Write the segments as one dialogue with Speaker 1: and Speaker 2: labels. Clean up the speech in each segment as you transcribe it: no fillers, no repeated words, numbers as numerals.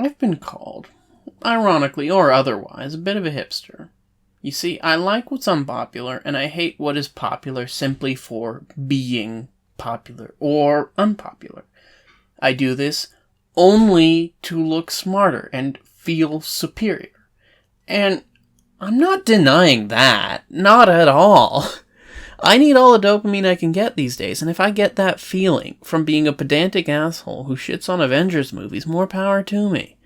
Speaker 1: I've been called, ironically or otherwise, a bit of a hipster. You see, I like what's unpopular, and I hate what is popular simply for being popular or unpopular. I do this only to look smarter and feel superior. And I'm not denying that. Not at all. I need all the dopamine I can get these days, and if I get that feeling from being a pedantic asshole who shits on Avengers movies, more power to me.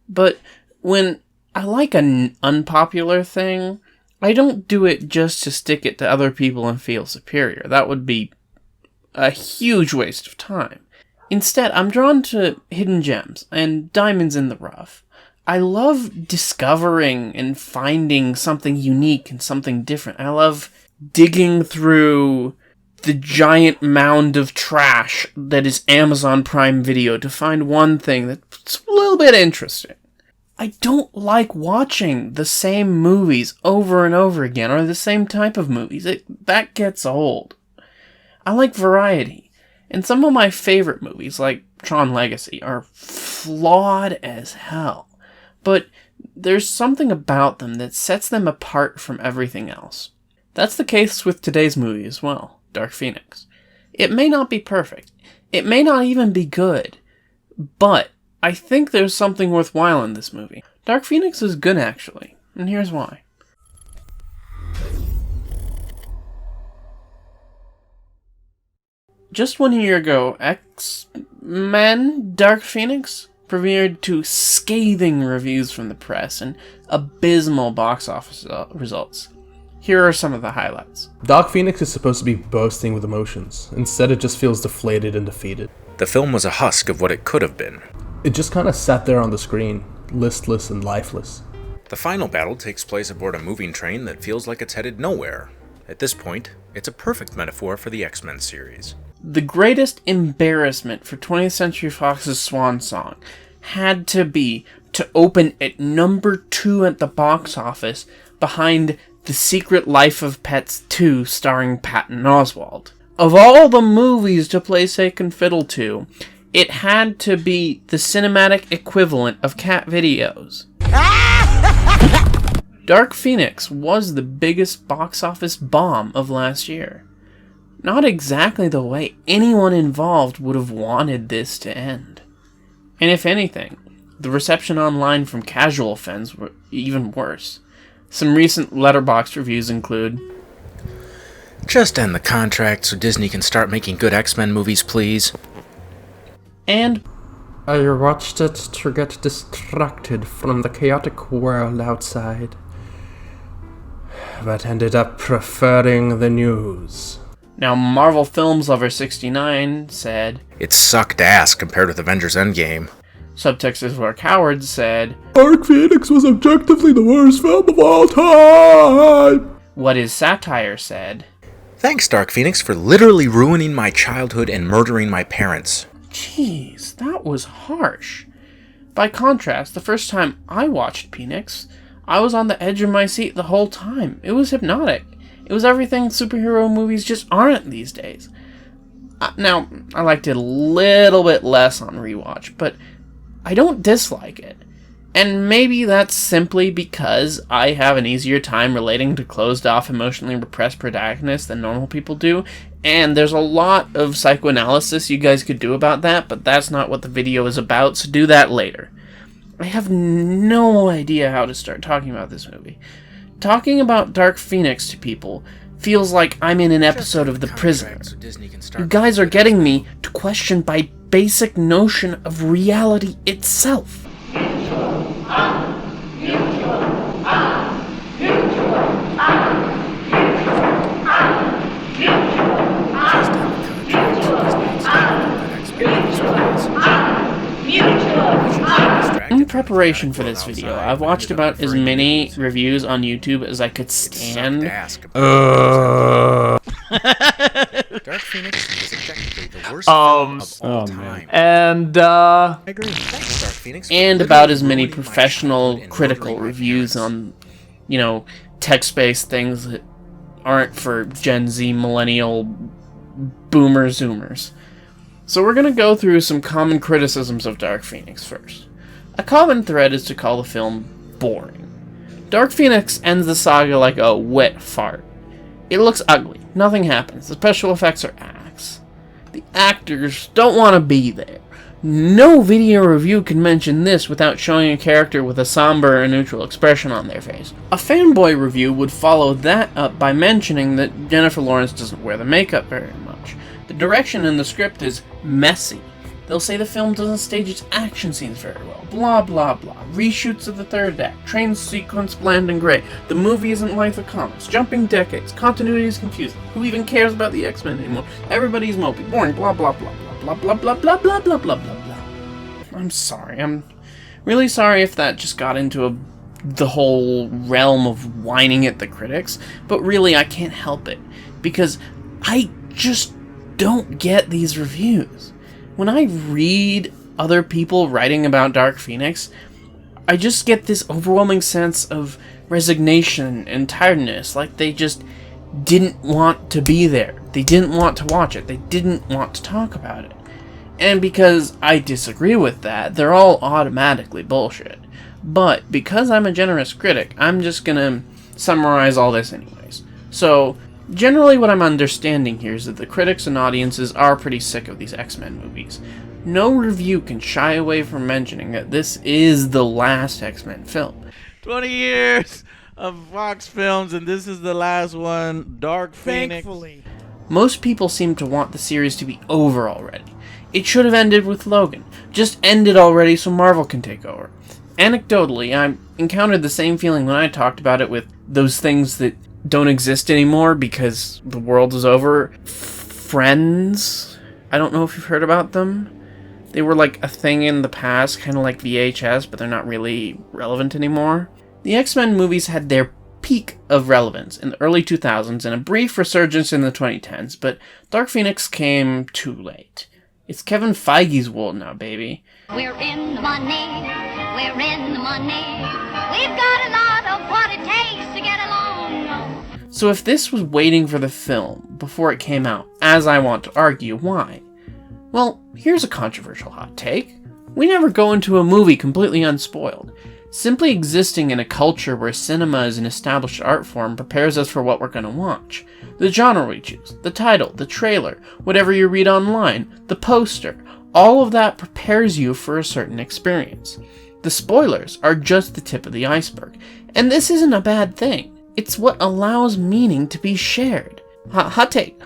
Speaker 1: But when I like an unpopular thing, I don't do it just to stick it to other people and feel superior. That would be a huge waste of time. Instead, I'm drawn to hidden gems and diamonds in the rough. I love discovering and finding something unique and something different. I love digging through the giant mound of trash that is Amazon Prime Video to find one thing that's a little bit interesting. I don't like watching the same movies over and over again, or the same type of movies. That gets old. I like variety. And some of my favorite movies, like Tron Legacy, are flawed as hell. But there's something about them that sets them apart from everything else. That's the case with today's movie as well, Dark Phoenix. It may not be perfect. It may not even be good. But I think there's something worthwhile in this movie. Dark Phoenix is good, actually. And here's why. Just 1 year ago, X-Men Dark Phoenix premiered to scathing reviews from the press and abysmal box office results. Here are some of the highlights.
Speaker 2: Dark Phoenix is supposed to be bursting with emotions. Instead, it just feels deflated and defeated.
Speaker 3: The film was a husk of what it could have been.
Speaker 2: It just kind of sat there on the screen, listless and lifeless.
Speaker 3: The final battle takes place aboard a moving train that feels like it's headed nowhere. At this point, it's a perfect metaphor for the X-Men series.
Speaker 1: The greatest embarrassment for 20th Century Fox's swan song had to be to open at number 2 at the box office behind The Secret Life of Pets 2 starring Patton Oswalt. Of all the movies to play second fiddle to, it had to be the cinematic equivalent of cat videos. Dark Phoenix was the biggest box office bomb of last year. Not exactly the way anyone involved would have wanted this to end. And if anything, the reception online from casual fans were even worse. Some recent Letterboxd reviews include,
Speaker 3: "Just end the contract so Disney can start making good X-Men movies, please."
Speaker 1: And,
Speaker 4: "I watched it to get distracted from the chaotic world outside, but ended up preferring the news."
Speaker 1: Now, Marvel Films Lover 69 said,
Speaker 3: "It sucked ass compared with Avengers Endgame."
Speaker 1: Subtext is Where Cowards said,
Speaker 2: Dark Phoenix was objectively the worst film of all time.
Speaker 1: What is Satire said,
Speaker 3: "Thanks, Dark Phoenix, for literally ruining my childhood and murdering my parents."
Speaker 1: Jeez, that was harsh. By contrast, the first time I watched Phoenix, I was on the edge of my seat the whole time. It was hypnotic. It was everything superhero movies just aren't these days. Now, I liked it a little bit less on rewatch, but I don't dislike it. And maybe that's simply because I have an easier time relating to closed-off, emotionally repressed protagonists than normal people do, and there's a lot of psychoanalysis you guys could do about that, but that's not what the video is about, so do that later. I have no idea how to start talking about this movie. Talking about Dark Phoenix to people feels like I'm in an episode of The Prisoner. You guys are getting me to question my basic notion of reality itself. In prepreration for this video, I've watched about as many reviews on YouTube as I could stand.
Speaker 3: Dark Phoenix is objectively the worst film of all time.
Speaker 4: And
Speaker 3: I agree. Thanks, Dark Phoenix.
Speaker 1: And about as many professional critical reviews on, text-based things that aren't for Gen Z, millennial, boomer zoomers. So we're going to go through some common criticisms of Dark Phoenix first. A common thread is to call the film boring. Dark Phoenix ends the saga like a wet fart. It looks ugly, nothing happens, the special effects are acts. The actors don't want to be there. No video review can mention this without showing a character with a somber and neutral expression on their face. A fanboy review would follow that up by mentioning that Jennifer Lawrence doesn't wear the makeup very much. The direction in the script is messy. They'll say the film doesn't stage its action scenes very well. Blah blah blah. Reshoots of the third act. Train sequence bland and gray. The movie isn't like the comics. Jumping decades. Continuity is confusing. Who even cares about the X-Men anymore? Everybody's mopey. Boring. Blah blah blah blah blah blah blah blah blah blah blah blah. I'm sorry. I'm really sorry if that just got into the whole realm of whining at the critics. But really, I can't help it. Because I just don't get these reviews. When I read other people writing about Dark Phoenix, I just get this overwhelming sense of resignation and tiredness, like they just didn't want to be there. They didn't want to watch it. They didn't want to talk about it. And because I disagree with that, they're all automatically bullshit. But because I'm a generous critic, I'm just gonna summarize all this anyways. So, generally what I'm understanding here is that the critics and audiences are pretty sick of these X-Men movies. No review can shy away from mentioning that this is the last X-Men film.
Speaker 5: 20 years of Fox films, and this is the last one, Dark Phoenix.
Speaker 6: Thankfully.
Speaker 1: Most people seem to want the series to be over already. It should have ended with Logan. Just end it already so Marvel can take over. Anecdotally, I encountered the same feeling when I talked about it with those things that don't exist anymore because the world is over. Friends? I don't know if you've heard about them. They were like a thing in the past, kind of like VHS, but they're not really relevant anymore. The X-Men movies had their peak of relevance in the early 2000s and a brief resurgence in the 2010s, but Dark Phoenix came too late. It's Kevin Feige's world now, baby.
Speaker 7: We're in the money, we're in the money. We've got a lot of what it takes to get along.
Speaker 1: So if this was waiting for the film before it came out, as I want to argue, why? Well, here's a controversial hot take. We never go into a movie completely unspoiled. Simply existing in a culture where cinema is an established art form prepares us for what we're going to watch. The genre we choose, the title, the trailer, whatever you read online, the poster, all of that prepares you for a certain experience. The spoilers are just the tip of the iceberg, and this isn't a bad thing. It's what allows meaning to be shared. Hot take.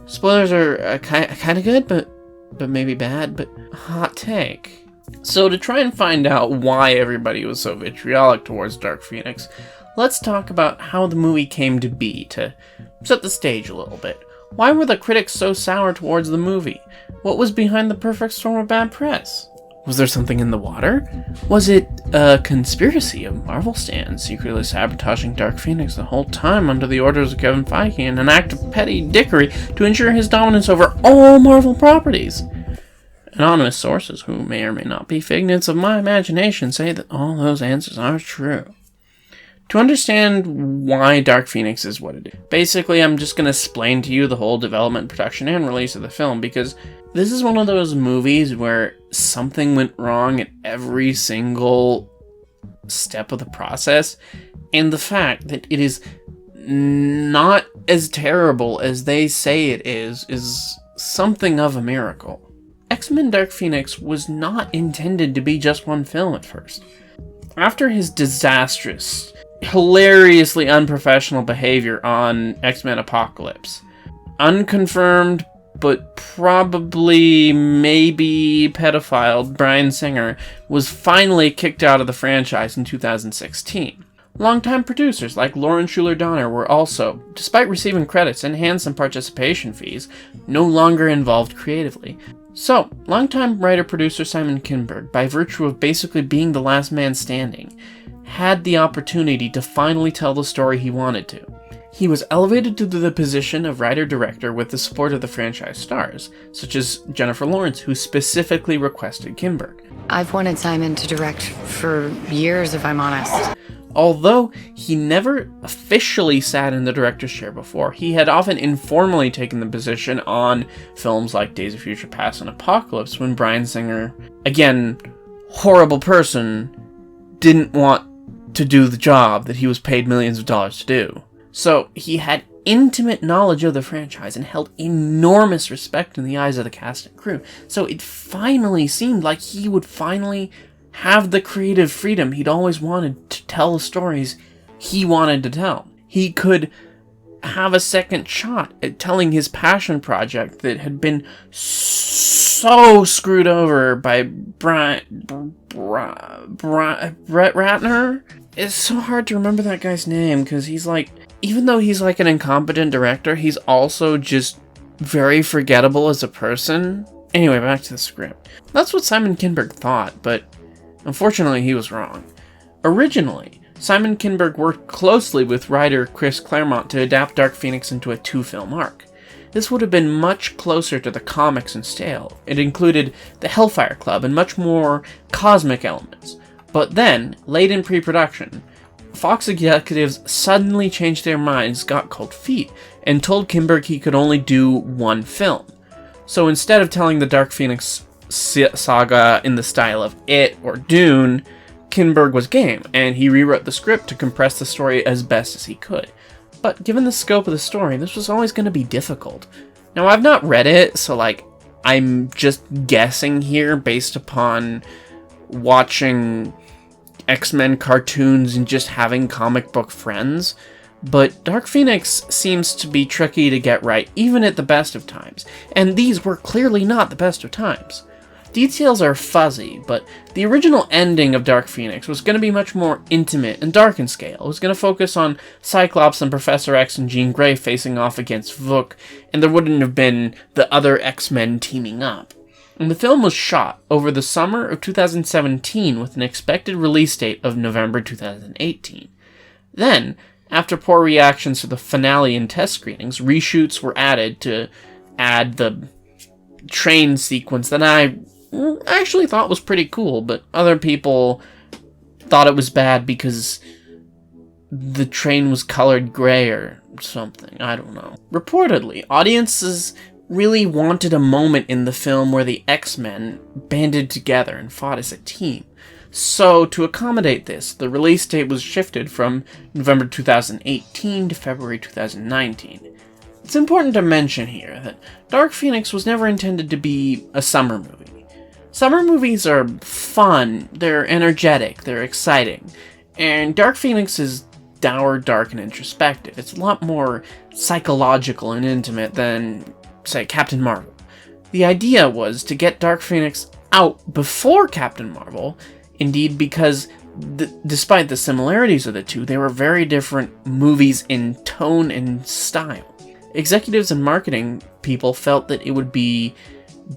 Speaker 1: Spoilers are kind of good, but maybe bad, but hot take. So to try and find out why everybody was so vitriolic towards Dark Phoenix, let's talk about how the movie came to be, to set the stage a little bit. Why were the critics so sour towards the movie? What was behind the perfect storm of bad press? Was there something in the water? Was it a conspiracy of Marvel stans secretly sabotaging Dark Phoenix the whole time under the orders of Kevin Feige in an act of petty dickery to ensure his dominance over all Marvel properties? Anonymous sources, who may or may not be figments of my imagination, say that all those answers are true. To understand why Dark Phoenix is what it is, basically I'm just going to explain to you the whole development, production, and release of the film, because this is one of those movies where something went wrong at every single step of the process, and the fact that it is not as terrible as they say it is something of a miracle. X-Men Dark Phoenix was not intended to be just one film at first. After his disastrous, hilariously unprofessional behavior on X-Men Apocalypse, unconfirmed but probably maybe pedophile Bryan Singer was finally kicked out of the franchise in 2016. Longtime producers like Lauren Schuler Donner were also, despite receiving credits and handsome participation fees, no longer involved creatively. So, longtime writer-producer Simon Kinberg, by virtue of basically being the last man standing, had the opportunity to finally tell the story he wanted to. He was elevated to the position of writer-director with the support of the franchise stars, such as Jennifer Lawrence, who specifically requested Kinberg.
Speaker 8: I've wanted Simon to direct for years, if I'm honest.
Speaker 1: Although he never officially sat in the director's chair before, he had often informally taken the position on films like Days of Future Past and Apocalypse when Bryan Singer, again, horrible person, didn't want to do the job that he was paid millions of dollars to do. So he had intimate knowledge of the franchise and held enormous respect in the eyes of the cast and crew. So it finally seemed like he would finally have the creative freedom he'd always wanted to tell the stories he wanted to tell. He could have a second shot at telling his passion project that had been so screwed over by Brett Ratner. It's so hard to remember that guy's name because he's like, even though he's like an incompetent director, he's also just very forgettable as a person. Anyway, back to the script. That's what Simon Kinberg thought, but unfortunately he was wrong. Originally, Simon Kinberg worked closely with writer Chris Claremont to adapt Dark Phoenix into a 2-film arc. This would have been much closer to the comics in scale. It included the Hellfire Club and much more cosmic elements. But then, late in pre-production, Fox executives suddenly changed their minds, got cold feet, and told Kinberg he could only do one film. So instead of telling the Dark Phoenix saga in the style of It or Dune, Kinberg was game, and he rewrote the script to compress the story as best as he could. But given the scope of the story, this was always going to be difficult. Now, I've not read it, so I'm just guessing here based upon watching X-Men cartoons and just having comic book friends, but Dark Phoenix seems to be tricky to get right, even at the best of times, and these were clearly not the best of times. Details are fuzzy, but the original ending of Dark Phoenix was going to be much more intimate and dark in scale. It was going to focus on Cyclops and Professor X and Jean Grey facing off against Vuk, and there wouldn't have been the other X-Men teaming up. And the film was shot over the summer of 2017 with an expected release date of November 2018. Then, after poor reactions to the finale and test screenings, reshoots were added to add the train sequence that I actually thought was pretty cool, but other people thought it was bad because the train was colored gray or something. I don't know. Reportedly, audiences really wanted a moment in the film where the X-Men banded together and fought as a team. So, to accommodate this, the release date was shifted from November 2018 to February 2019. It's important to mention here that Dark Phoenix was never intended to be a summer movie. Summer movies are fun, they're energetic, they're exciting, and Dark Phoenix is dour, dark, and introspective. It's a lot more psychological and intimate than, say, Captain Marvel. The idea was to get Dark Phoenix out before Captain Marvel, indeed because despite the similarities of the two, they were very different movies in tone and style. Executives and marketing people felt that it would be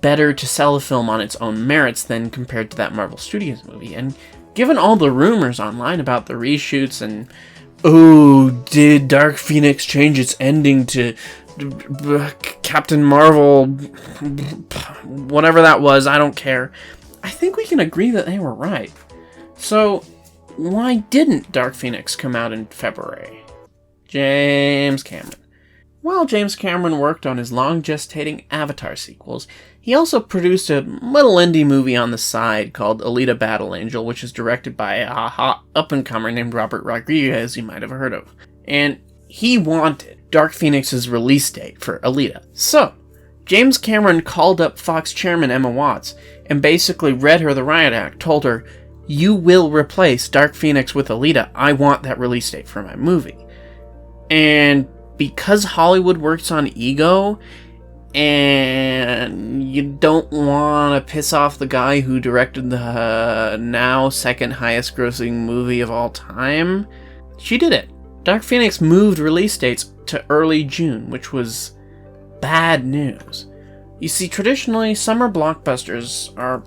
Speaker 1: better to sell a film on its own merits than compared to that Marvel Studios movie, and given all the rumors online about the reshoots and, oh, did Dark Phoenix change its ending to Captain Marvel, whatever that was, I don't care, I think we can agree that they were right. So, why didn't Dark Phoenix come out in February? James Cameron. While James Cameron worked on his long-gestating Avatar sequels, he also produced a little indie movie on the side called Alita Battle Angel, which is directed by a hot up-and-comer named Robert Rodriguez you might have heard of. And he wanted Dark Phoenix's release date for Alita. So, James Cameron called up Fox chairman Emma Watts and basically read her the riot act, told her, "You will replace Dark Phoenix with Alita. I want that release date for my movie." And because Hollywood works on ego, and you don't want to piss off the guy who directed the now second highest grossing movie of all time, she did it. Dark Phoenix moved release dates to early June, which was bad news. You see, traditionally, summer blockbusters are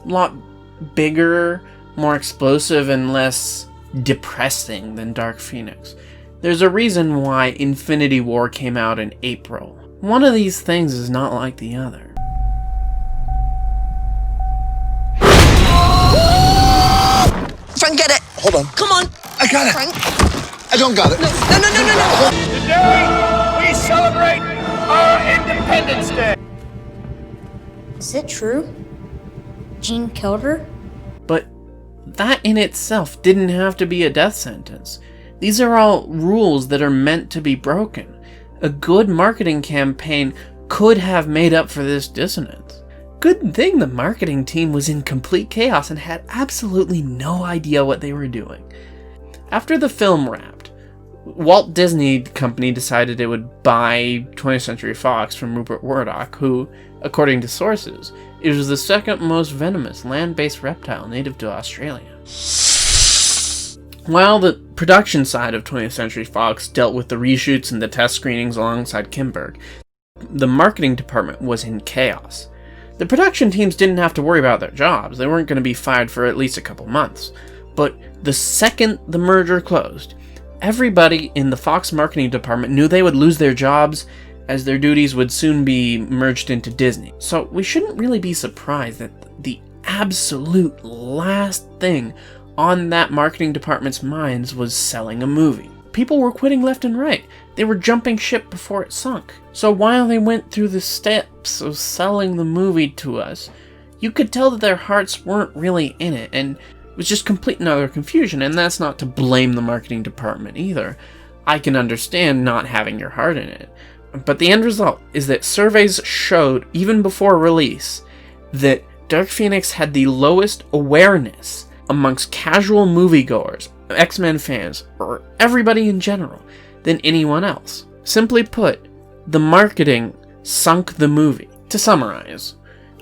Speaker 1: a lot bigger, more explosive, and less depressing than Dark Phoenix. There's a reason why Infinity War came out in April. One of these things is not like the other.
Speaker 6: Forget it! Hold on. Come on. I got it. Frank. I don't got it. No.
Speaker 8: Today, we celebrate our Independence Day.
Speaker 9: Is it true? Jean killed her?
Speaker 1: But that in itself didn't have to be a death sentence. These are all rules that are meant to be broken. A good marketing campaign could have made up for this dissonance. Good thing the marketing team was in complete chaos and had absolutely no idea what they were doing. After the film wrapped, Walt Disney Company decided it would buy 20th Century Fox from Rupert Murdoch, who, according to sources, is the second most venomous land-based reptile native to Australia. While the production side of 20th Century Fox dealt with the reshoots and the test screenings alongside Kimberg, the marketing department was in chaos. The production teams didn't have to worry about their jobs. They weren't going to be fired for at least a couple months. But the second the merger closed, everybody in the Fox marketing department knew they would lose their jobs, as their duties would soon be merged into Disney. So we shouldn't really be surprised that the absolute last thing on that marketing department's minds was selling a movie. People were quitting left and right. They were jumping ship before it sunk. So while they went through the steps of selling the movie to us, you could tell that their hearts weren't really in it, and it was just complete and utter confusion. And that's not to blame the marketing department either. I can understand not having your heart in it. But the end result is that surveys showed, even before release, that Dark Phoenix had the lowest awareness amongst casual moviegoers, X-Men fans, or everybody in general, than anyone else. Simply put, the marketing sunk the movie. To summarize,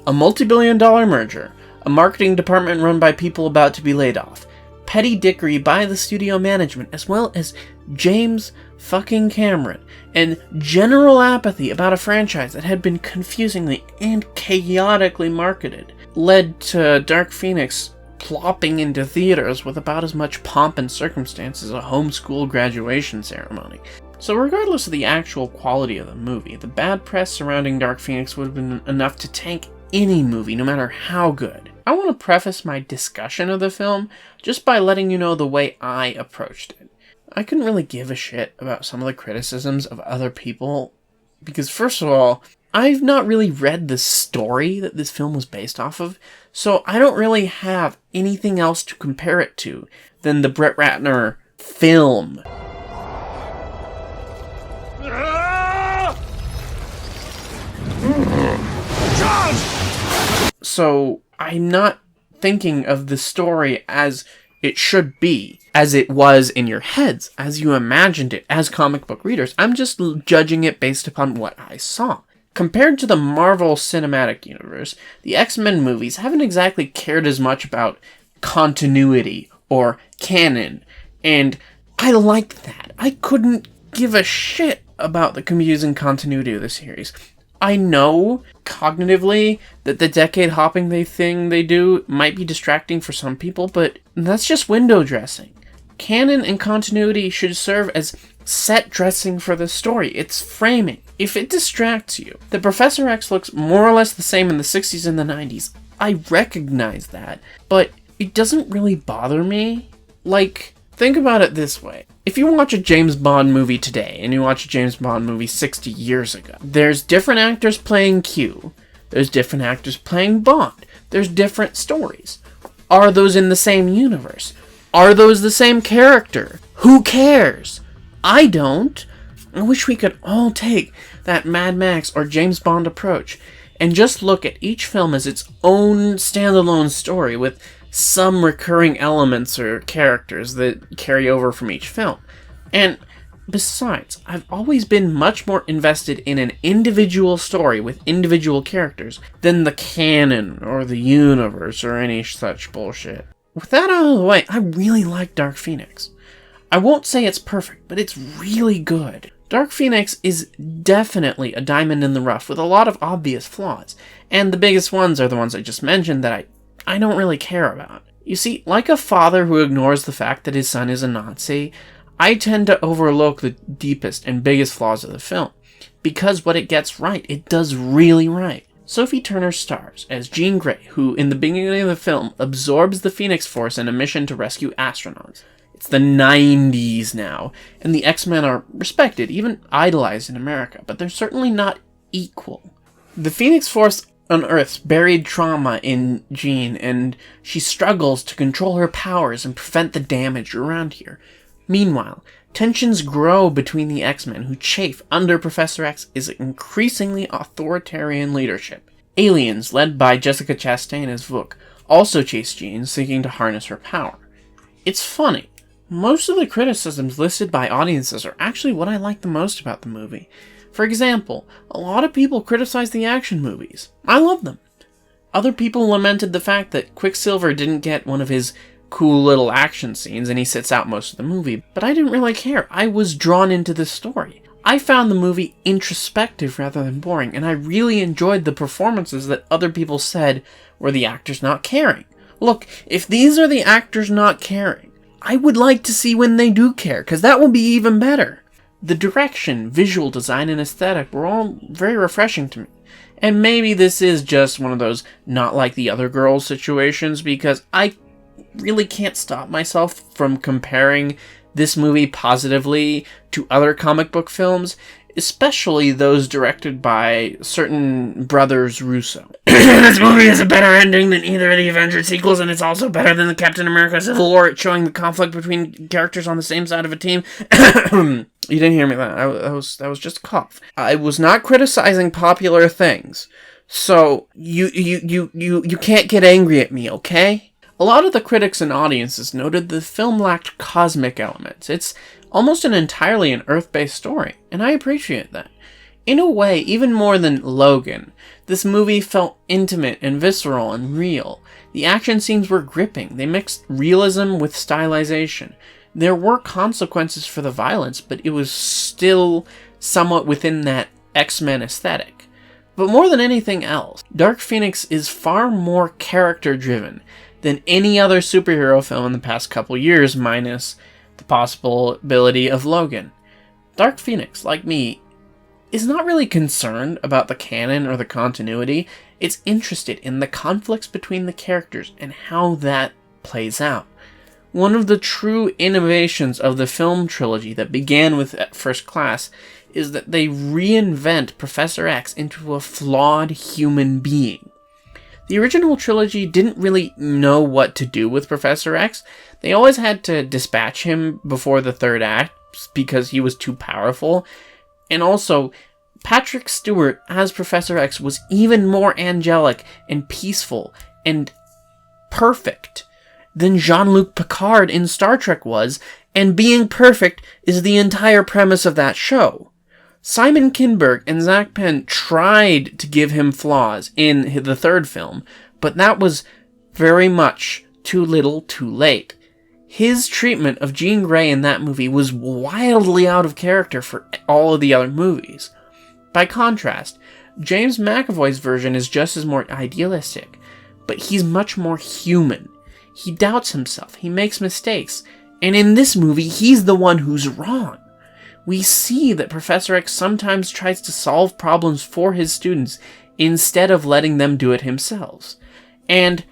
Speaker 1: a multi-billion-dollar merger, a marketing department run by people about to be laid off, petty dickery by the studio management, as well as James fucking Cameron, and general apathy about a franchise that had been confusingly and chaotically marketed, led to Dark Phoenix plopping into theaters with about as much pomp and circumstance as a homeschool graduation ceremony. So regardless of the actual quality of the movie, the bad press surrounding Dark Phoenix would have been enough to tank any movie, no matter how good. I want to preface my discussion of the film just by letting you know the way I approached it. I couldn't really give a shit about some of the criticisms of other people, because first of all, I've not really read the story that this film was based off of, so I don't really have anything else to compare it to than the Brett Ratner film. So I'm not thinking of the story as it should be, as it was in your heads, as you imagined it, as comic book readers. I'm just judging it based upon what I saw. Compared to the Marvel Cinematic Universe, the X-Men movies haven't exactly cared as much about continuity or canon, and I liked that. I couldn't give a shit about the confusing continuity of the series. I know, cognitively, that the decade-hopping thing they do might be distracting for some people, but that's just window dressing. Canon and continuity should serve as set dressing for the story. It's framing. If it distracts you, that Professor X looks more or less the same in the 60s and the 90s, I recognize that, but it doesn't really bother me. Like, think about it this way. If you watch a James Bond movie today, and you watch a James Bond movie 60 years ago, there's different actors playing Q, there's different actors playing Bond, there's different stories. Are those in the same universe? Are those the same character? Who cares? I don't. I wish we could all take that Mad Max or James Bond approach and just look at each film as its own standalone story with some recurring elements or characters that carry over from each film. And besides, I've always been much more invested in an individual story with individual characters than the canon or the universe or any such bullshit. With that out of the way, I really like Dark Phoenix. I won't say it's perfect, but it's really good. Dark Phoenix is definitely a diamond in the rough with a lot of obvious flaws, and the biggest ones are the ones I just mentioned that I don't really care about. You see, like a father who ignores the fact that his son is a Nazi, I tend to overlook the deepest and biggest flaws of the film, because what it gets right, it does really right. Sophie Turner stars as Jean Grey, who, in the beginning of the film, absorbs the Phoenix Force in a mission to rescue astronauts. It's the 90s now, and the X-Men are respected, even idolized in America, but they're certainly not equal. The Phoenix Force unearths buried trauma in Jean, and she struggles to control her powers and prevent the damage around here. Meanwhile, tensions grow between the X-Men, who chafe under Professor X's increasingly authoritarian leadership. Aliens, led by Jessica Chastain as Vuk, also chase Jean, seeking to harness her power. It's funny. Most of the criticisms listed by audiences are actually what I like the most about the movie. For example, a lot of people criticize the action movies. I love them. Other people lamented the fact that Quicksilver didn't get one of his cool little action scenes and he sits out most of the movie, but I didn't really care. I was drawn into the story. I found the movie introspective rather than boring, and I really enjoyed the performances that other people said were the actors not caring. Look, if these are the actors not caring, I would like to see when they do care, because that will be even better. The direction, visual design, and aesthetic were all very refreshing to me. And maybe this is just one of those not like the other girls situations, because I really can't stop myself from comparing this movie positively to other comic book films, especially those directed by certain brothers Russo. This movie has a better ending than either of the Avengers sequels, and it's also better than the Captain America Civil War. It's showing the conflict between characters on the same side of a team. You didn't hear me that was just a cough. I was not criticizing popular things, so you can't get angry at me, okay? A lot of the critics and audiences noted the film lacked cosmic elements. It's almost entirely an Earth-based story, and I appreciate that. In a way, even more than Logan, this movie felt intimate and visceral and real. The action scenes were gripping. They mixed realism with stylization. There were consequences for the violence, but it was still somewhat within that X-Men aesthetic. But more than anything else, Dark Phoenix is far more character-driven than any other superhero film in the past couple years, minus the possibility of Logan. Dark Phoenix, like me, is not really concerned about the canon or the continuity. It's interested in the conflicts between the characters and how that plays out. One of the true innovations of the film trilogy that began with First Class is that they reinvent Professor X into a flawed human being. The original trilogy didn't really know what to do with Professor X. They always had to dispatch him before the third act because he was too powerful. And also, Patrick Stewart as Professor X was even more angelic and peaceful and perfect than Jean-Luc Picard in Star Trek was, and being perfect is the entire premise of that show. Simon Kinberg and Zach Penn tried to give him flaws in the third film, but that was very much too little too late. His treatment of Jean Grey in that movie was wildly out of character for all of the other movies. By contrast, James McAvoy's version is just as more idealistic, but he's much more human. He doubts himself, he makes mistakes, and in this movie, he's the one who's wrong. We see that Professor X sometimes tries to solve problems for his students instead of letting them do it himself. And,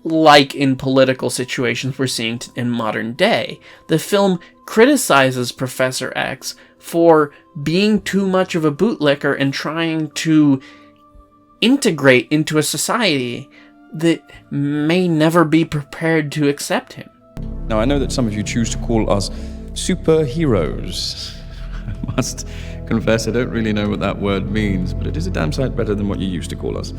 Speaker 1: like in political situations we're seeing in modern day, the film criticizes Professor X for being too much of a bootlicker and trying to integrate into a society that may never be prepared to accept him.
Speaker 10: Now, I know that some of you choose to call us superheroes. I must confess I don't really know what that word means, but it is a damn sight better than what you used to call us.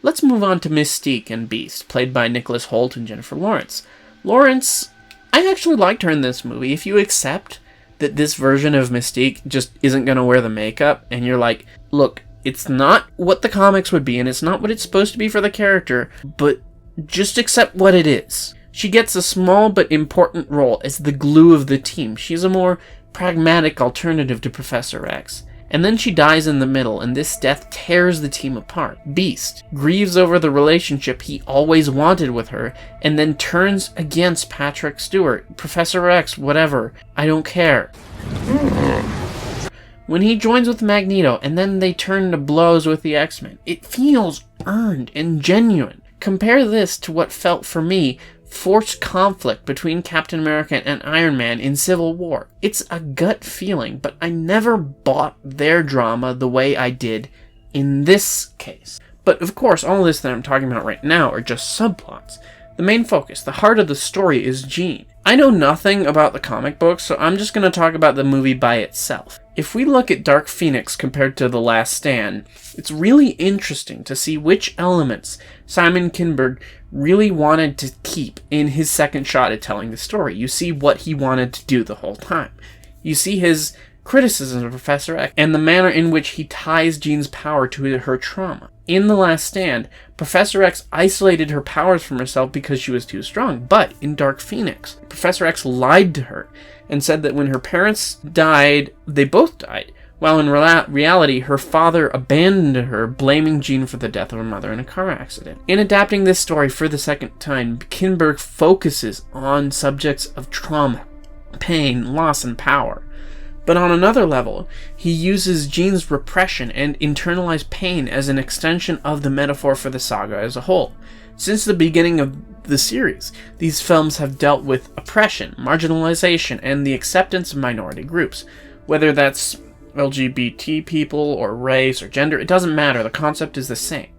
Speaker 1: Let's move on to Mystique and Beast, played by Nicholas Hoult and Jennifer Lawrence. Lawrence, I actually liked her in this movie. If you accept that this version of Mystique just isn't going to wear the makeup, and you're like, look, it's not what the comics would be, and it's not what it's supposed to be for the character, but just accept what it is. She gets a small but important role as the glue of the team. She's a more pragmatic alternative to Professor X. And then she dies in the middle, and this death tears the team apart. Beast grieves over the relationship he always wanted with her, and then turns against Patrick Stewart. Professor X, whatever. I don't care. When he joins with Magneto and then they turn to blows with the X-Men, it feels earned and genuine. Compare this to what felt for me forced conflict between Captain America and Iron Man in Civil War. It's a gut feeling, but I never bought their drama the way I did in this case. But of course, all this that I'm talking about right now are just subplots. The main focus, the heart of the story, is Jean. I know nothing about the comic books, so I'm just going to talk about the movie by itself. If we look at Dark Phoenix compared to The Last Stand, it's really interesting to see which elements Simon Kinberg really wanted to keep in his second shot at telling the story. You see what he wanted to do the whole time. You see his criticism of Professor X and the manner in which he ties Jean's power to her trauma. In The Last Stand, Professor X isolated her powers from herself because she was too strong, but in Dark Phoenix, Professor X lied to her and said that when her parents died, they both died, while in reality, her father abandoned her, blaming Jean for the death of her mother in a car accident. In adapting this story for the second time, Kinberg focuses on subjects of trauma, pain, loss, and power. But on another level, he uses Jean's repression and internalized pain as an extension of the metaphor for the saga as a whole. Since the beginning of the series, these films have dealt with oppression, marginalization, and the acceptance of minority groups. Whether that's LGBT people or race or gender, it doesn't matter, the concept is the same.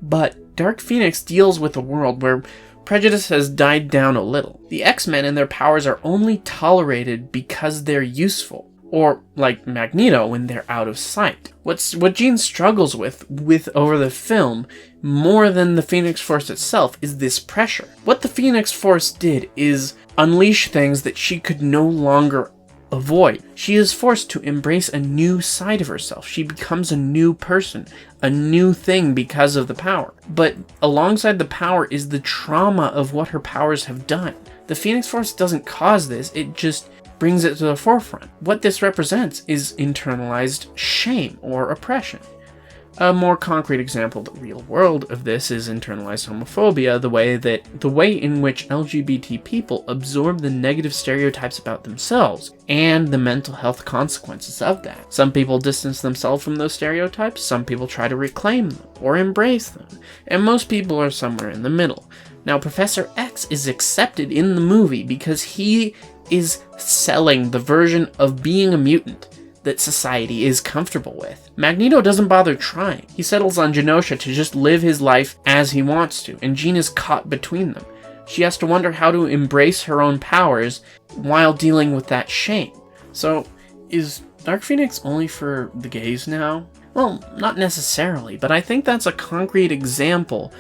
Speaker 1: But Dark Phoenix deals with a world where prejudice has died down a little. The X-Men and their powers are only tolerated because they're useful. Or, like Magneto, when they're out of sight. What Jean struggles with over the film, more than the Phoenix Force itself, is this pressure. What the Phoenix Force did is unleash things that she could no longer avoid. She is forced to embrace a new side of herself. She becomes a new person, a new thing because of the power. But alongside the power is the trauma of what her powers have done. The Phoenix Force doesn't cause this, it just brings it to the forefront. What this represents is internalized shame or oppression. A more concrete example of the real world of this is internalized homophobia, the way in which LGBT people absorb the negative stereotypes about themselves and the mental health consequences of that. Some people distance themselves from those stereotypes, some people try to reclaim them or embrace them, and most people are somewhere in the middle. Now, Professor X is accepted in the movie because he is selling the version of being a mutant that society is comfortable with. Magneto doesn't bother trying. He settles on Genosha to just live his life as he wants to, and Jean is caught between them. She has to wonder how to embrace her own powers while dealing with that shame. So, is Dark Phoenix only for the gays now? Well, not necessarily, but I think that's a concrete example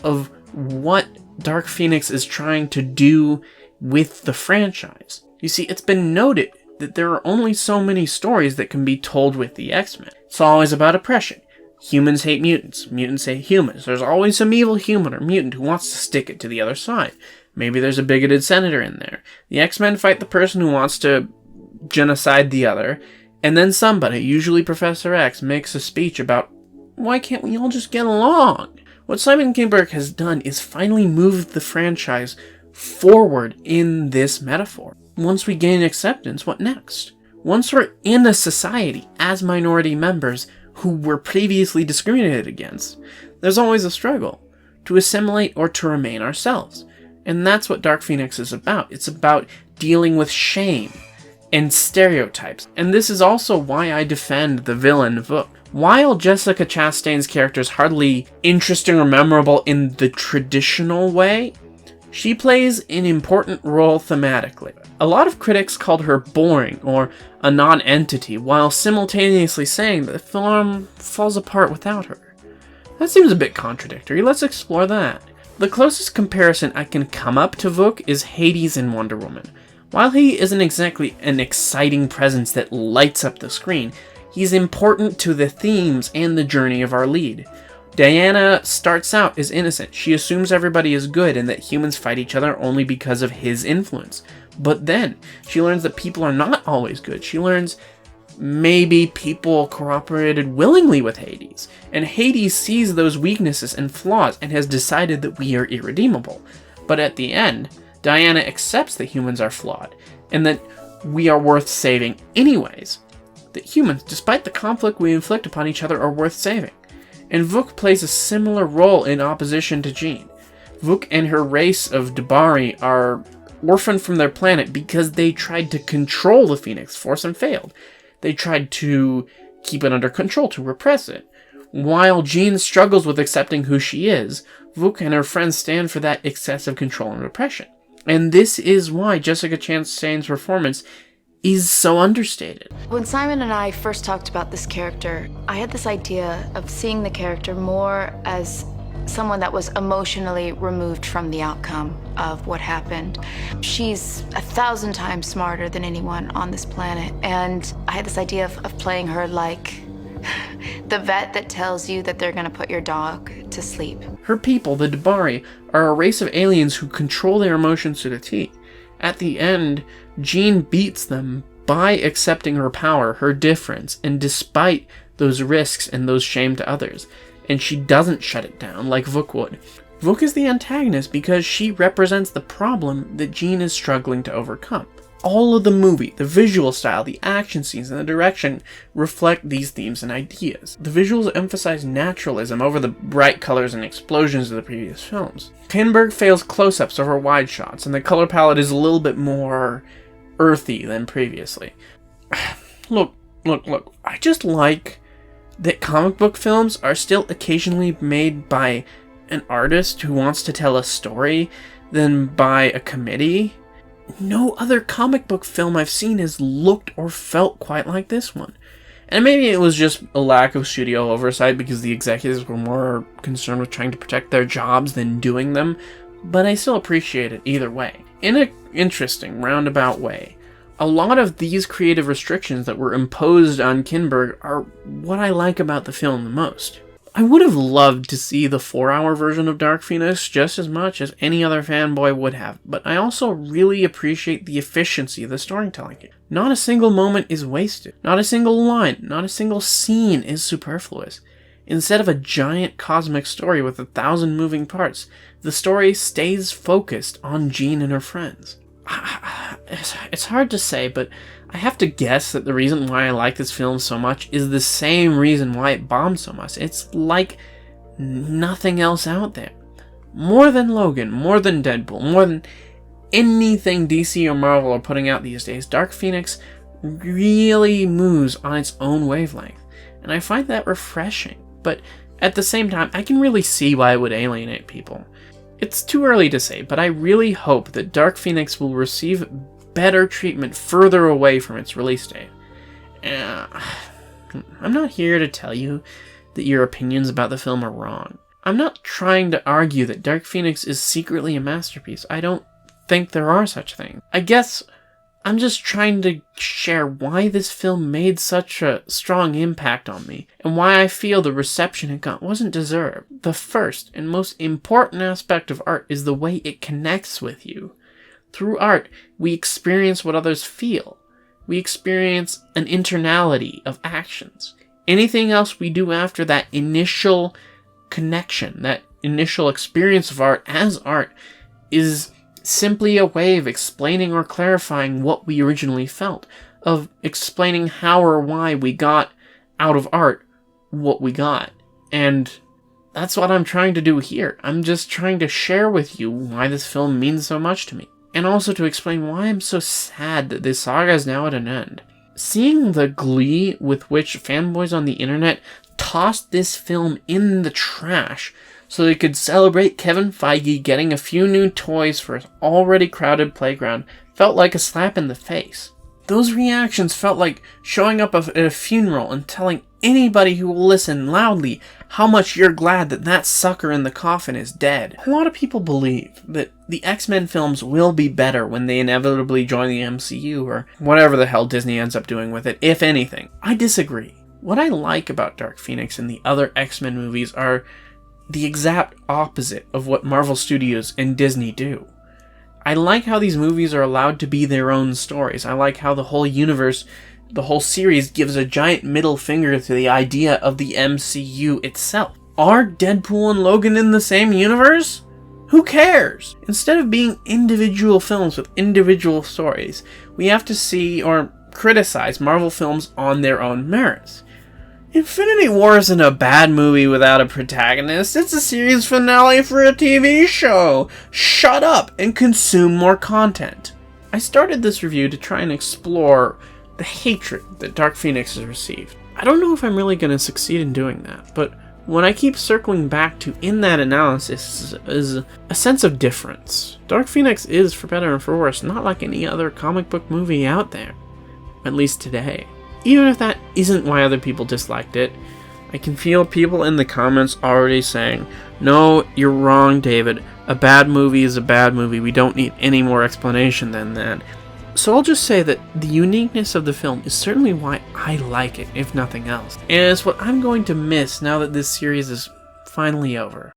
Speaker 1: of what Dark Phoenix is trying to do with the franchise. You see, it's been noted that there are only so many stories that can be told with the X-Men. It's always about oppression. Humans hate mutants. Mutants hate humans. There's always some evil human or mutant who wants to stick it to the other side. Maybe there's a bigoted senator in there. The X-Men fight the person who wants to genocide the other, and then somebody, usually Professor X, makes a speech about, why can't we all just get along? What Simon Kinberg has done is finally moved the franchise forward in this metaphor. Once we gain acceptance, what next? Once we're in a society as minority members who were previously discriminated against, there's always a struggle to assimilate or to remain ourselves. And that's what Dark Phoenix is about. It's about dealing with shame and stereotypes. And this is also why I defend the villain Vuk. While Jessica Chastain's character is hardly interesting or memorable in the traditional way, she plays an important role thematically. A lot of critics called her boring or a non-entity, while simultaneously saying that the film falls apart without her. That seems a bit contradictory. Let's explore that. The closest comparison I can come up to Vuk is Hades in Wonder Woman. While he isn't exactly an exciting presence that lights up the screen, he's important to the themes and the journey of our lead. Diana starts out as innocent. She assumes everybody is good and that humans fight each other only because of his influence. But then, she learns that people are not always good. She learns maybe people cooperated willingly with Hades. And Hades sees those weaknesses and flaws and has decided that we are irredeemable. But at the end, Diana accepts that humans are flawed and that we are worth saving anyways. that humans, despite the conflict we inflict upon each other, are worth saving. And Vuk plays a similar role in opposition to Jean. Vuk and her race of Debari are orphaned from their planet because they tried to control the Phoenix Force and failed. They tried to keep it under control, to repress it. While Jean struggles with accepting who she is, Vuk and her friends stand for that excessive control and repression. And this is why Jessica Chastain's performance is so understated.
Speaker 11: When Simon and I first talked about this character, I had this idea of seeing the character more as someone that was emotionally removed from the outcome of what happened. She's 1,000 times smarter than anyone on this planet, and I had this idea of playing her like the vet that tells you that they're gonna put your dog to sleep.
Speaker 1: Her people, the Debari, are a race of aliens who control their emotions to the T. At the end, Jean beats them by accepting her power, her difference, and despite those risks and those shame to others. And she doesn't shut it down like Vuk would. Vuk is the antagonist because she represents the problem that Jean is struggling to overcome. All of the movie, the visual style, the action scenes, and the direction reflect these themes and ideas. The visuals emphasize naturalism over the bright colors and explosions of the previous films. Kinberg fails close-ups over wide shots, and the color palette is a little bit more earthy than previously. Look, I just like that comic book films are still occasionally made by an artist who wants to tell a story than by a committee. No other comic book film I've seen has looked or felt quite like this one. And maybe it was just a lack of studio oversight because the executives were more concerned with trying to protect their jobs than doing them, but I still appreciate it either way. In an interesting, roundabout way, a lot of these creative restrictions that were imposed on Kinberg are what I like about the film the most. I would have loved to see the 4-hour version of Dark Phoenix just as much as any other fanboy would have, but I also really appreciate the efficiency of the storytelling. Not a single moment is wasted. Not a single line, not a single scene is superfluous. Instead of a giant cosmic story with 1,000 moving parts, the story stays focused on Jean and her friends. It's hard to say, but I have to guess that the reason why I like this film so much is the same reason why it bombed so much. It's like nothing else out there. More than Logan, more than Deadpool, more than anything DC or Marvel are putting out these days, Dark Phoenix really moves on its own wavelength. And I find that refreshing. But at the same time, I can really see why it would alienate people. It's too early to say, but I really hope that Dark Phoenix will receive better treatment further away from its release date. I'm not here to tell you that your opinions about the film are wrong. I'm not trying to argue that Dark Phoenix is secretly a masterpiece. I don't think there are such things. I guess I'm just trying to share why this film made such a strong impact on me, and why I feel the reception it got wasn't deserved. The first and most important aspect of art is the way it connects with you. Through art, we experience what others feel. We experience an internality of actions. Anything else we do after that initial connection, that initial experience of art as art, is simply a way of explaining or clarifying what we originally felt, of explaining how or why we got out of art what we got. And that's what I'm trying to do here. I'm just trying to share with you why this film means so much to me. And also to explain why I'm so sad that this saga is now at an end. Seeing the glee with which fanboys on the internet tossed this film in the trash so they could celebrate Kevin Feige getting a few new toys for his already crowded playground felt like a slap in the face. Those reactions felt like showing up at a funeral and telling anybody who will listen loudly how much you're glad that that sucker in the coffin is dead. A lot of people believe that the X-Men films will be better when they inevitably join the MCU or whatever the hell Disney ends up doing with it, if anything. I disagree. What I like about Dark Phoenix and the other X-Men movies are the exact opposite of what Marvel Studios and Disney do. I like how these movies are allowed to be their own stories. I like how the whole universe, the whole series gives a giant middle finger to the idea of the MCU itself. Are Deadpool and Logan in the same universe? Who cares? Instead of being individual films with individual stories, we have to see, or criticize Marvel films on their own merits. Infinity War isn't a bad movie without a protagonist. It's a series finale for a TV show. Shut up and consume more content. I started this review to try and explore the hatred that Dark Phoenix has received. I don't know if I'm really going to succeed in doing that, but what I keep circling back to in that analysis is a sense of difference. Dark Phoenix is, for better and for worse, not like any other comic book movie out there. At least today. Even if that isn't why other people disliked it, I can feel people in the comments already saying, "No, you're wrong, David. A bad movie is a bad movie. We don't need any more explanation than that." So I'll just say that the uniqueness of the film is certainly why I like it, if nothing else. And it's what I'm going to miss now that this series is finally over.